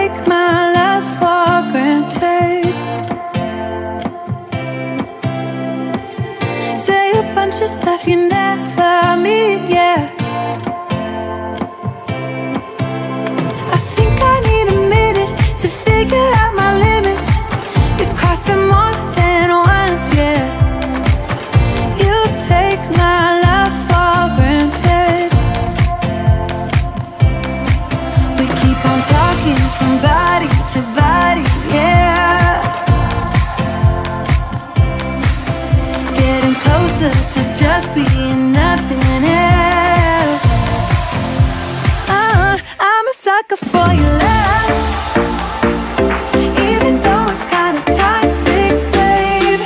take my love for granted. Say a bunch of stuff you never mean, yeah. I think I need a minute to figure out my limits. You cross them more than once, yeah. You take my love for granted. We keep on talking from body to body, yeah. Getting closer to just being nothing else. I'm a sucker for your love. Even though it's kind of toxic, babe.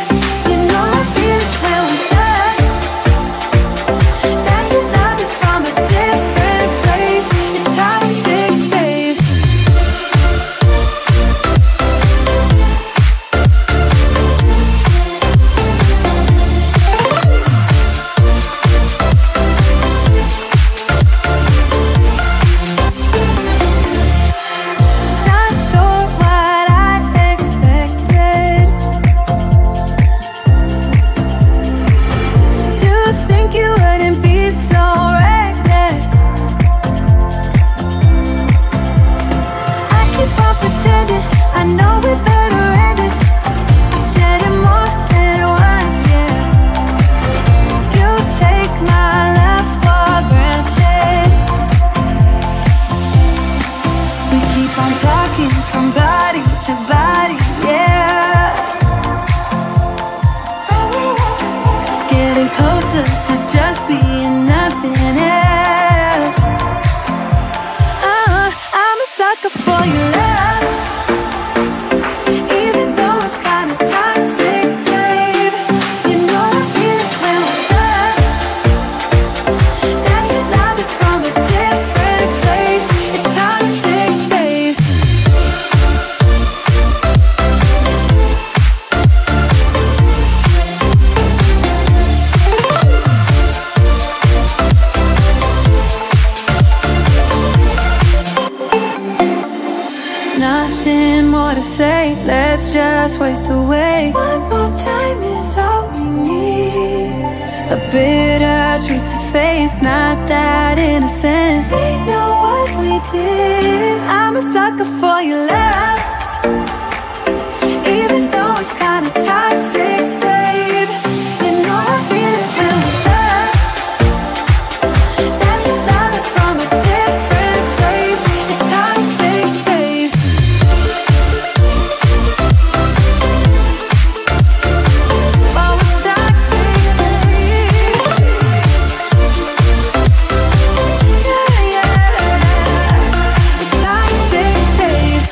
You know I feel it when we touch. That your love is from a different place. It's toxic, babe. Not sure what I expected. To think you wouldn't be so reckless. I keep on pretending I know we better end it. I said it more than once, yeah. You take my love for granted. We keep on talking from body to body, yeah. Getting closer to just being nothing else. I'm a sucker for your love. Even though it's kind of toxic, babe. You know I feel it when we touch. That your love is from a different place. It's toxic, babe. Nothing more to say, let's just waste away. One more time is all we need. A bitter truth to face, not that innocent. We know what we did. I'm a sucker for your love. Even though it's kind of toxic, babe. You know I feel it when we touch. That your love is from a different place. It's toxic, babe. Oh, it's toxic, babe. Yeah, yeah. It's toxic, babe.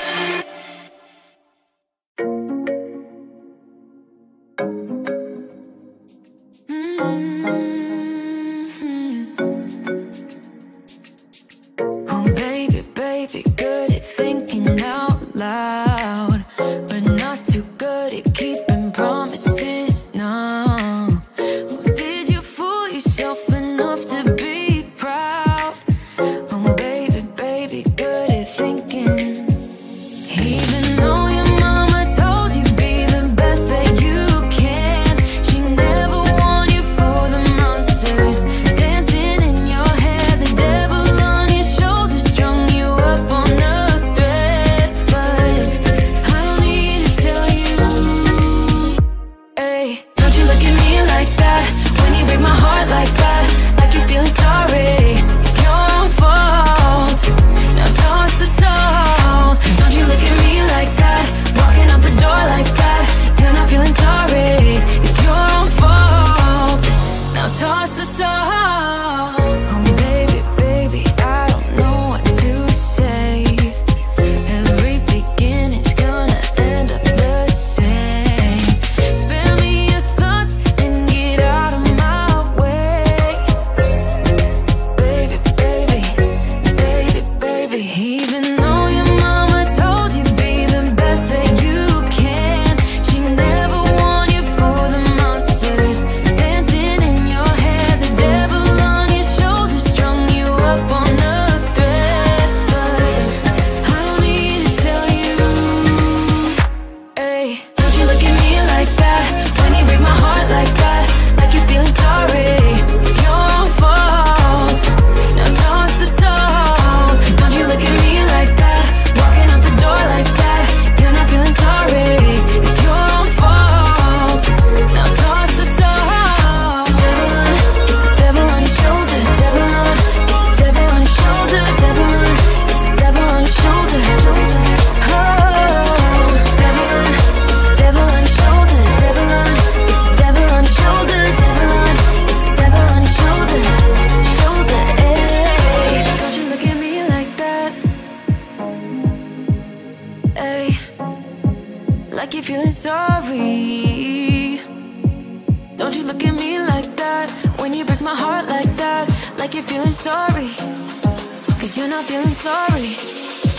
at me like that? When you break my heart like that, like you're feeling sorry, 'cause you're not feeling sorry.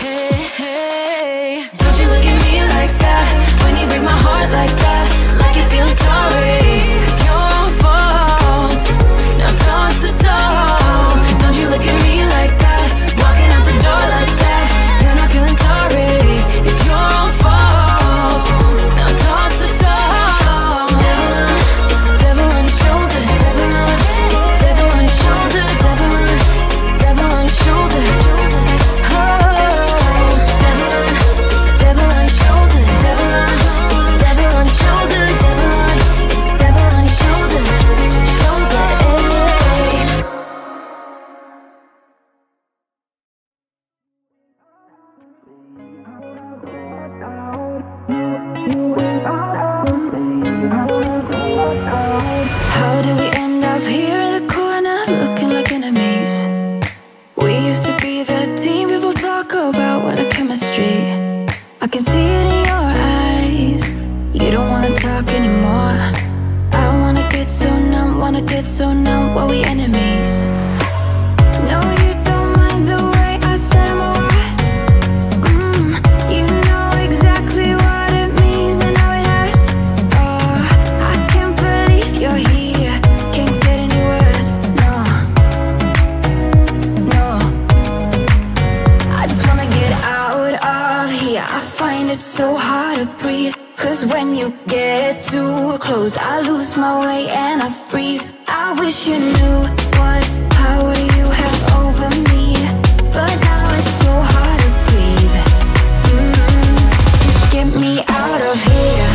Hey, hey, don't you look at me like that? When you break my heart like that, like you're feeling sorry. It's your own fault. Now toss the soul. Don't you look at me like that? Walking out the door like that, you're not feeling sorry. It's your own fault. Now toss the soul. Devil on, it's a devil on your shoulder. Devil on, it's a devil on your shoulder. Devil on, it's a devil on your shoulder. How did we end up here in the corner, looking like enemies? We used to be the team people talk about, what a chemistry. I can see it in your eyes. You don't wanna talk anymore. I wanna get so numb, while we enemies. No, you don't mind the way I say my words. You know exactly what it means and how it hurts. Oh, I can't believe you're here. Can't get any worse. No, no. I just wanna get out of here. I find it so hard to breathe, 'cause when you get too close, I lose my way and I freeze. I wish you knew what power you have over me, but now it's so hard to breathe. Just get me out of here.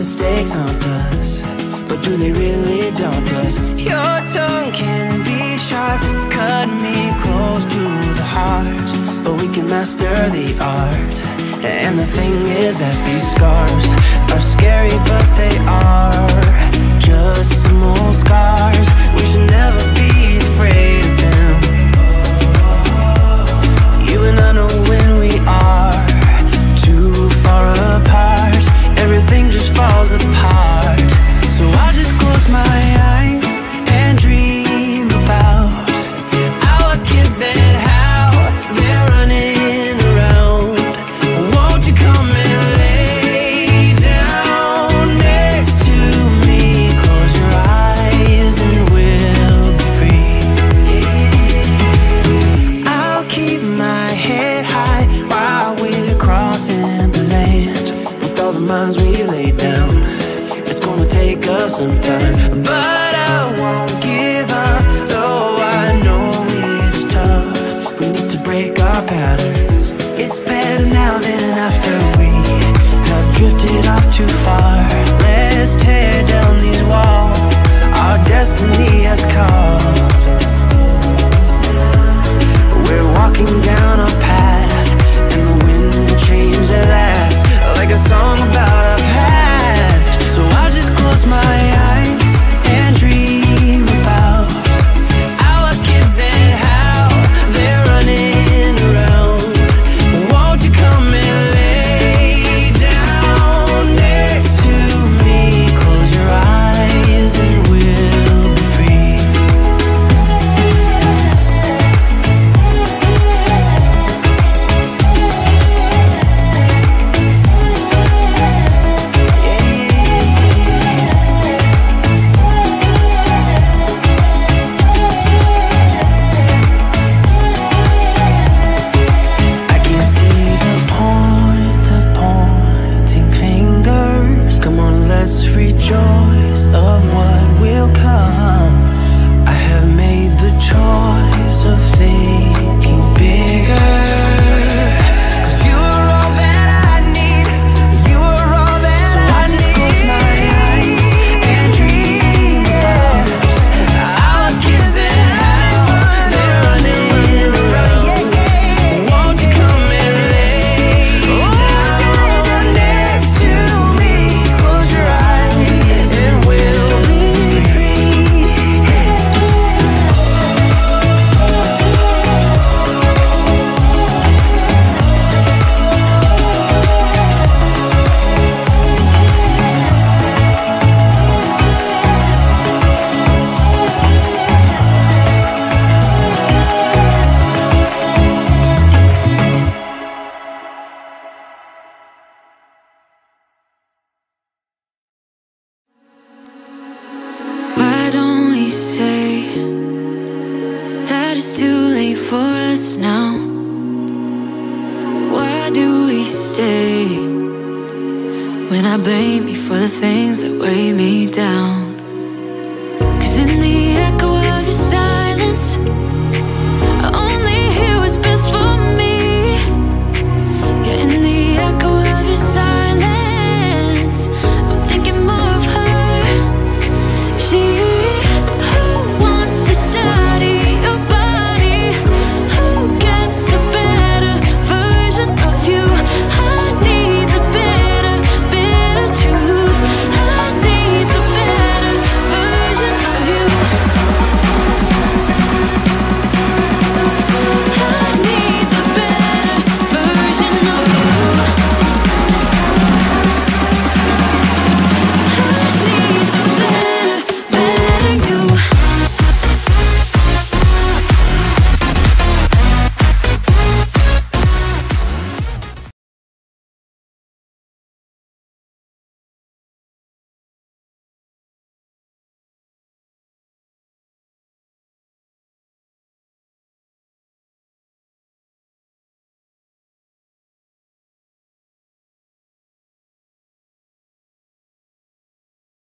mistakes haunt us, but do they really daunt us? Your tongue can be sharp, cut me close to the heart, but we can master the art. And the thing is that these scars are scary, but they are just some old scars. We should never be afraid of them. You and I know when we are too far apart, everything just falls apart. So I just close my eyes and dream about our kids and how they're running around. Won't you come and lay down next to me? but I won't give up. Though I know it's tough, we need to break our patterns. It's better now than after we have drifted off too far. Let's tear down these walls our destiny has called. We're walking down a path, and the wind will change at last, like a song about our past. So I'll just close my eyes and dream about our kids and how they're running around. Won't you come and lay down next to me? Close your eyes and we'll be free. I can see the point of pointing fingers. Come on, let's rejoice of what will come. I have made the choice of thinking bigger. 'Cause you're all that I need. You're all that so I just close my eyes and dream about our kids and how they're running around. Won't you come and lay down next to me? Close your eyes and we'll be free. Why don't we say that it's too late for us now? Why do we stay when I blame you for the things that weigh me down?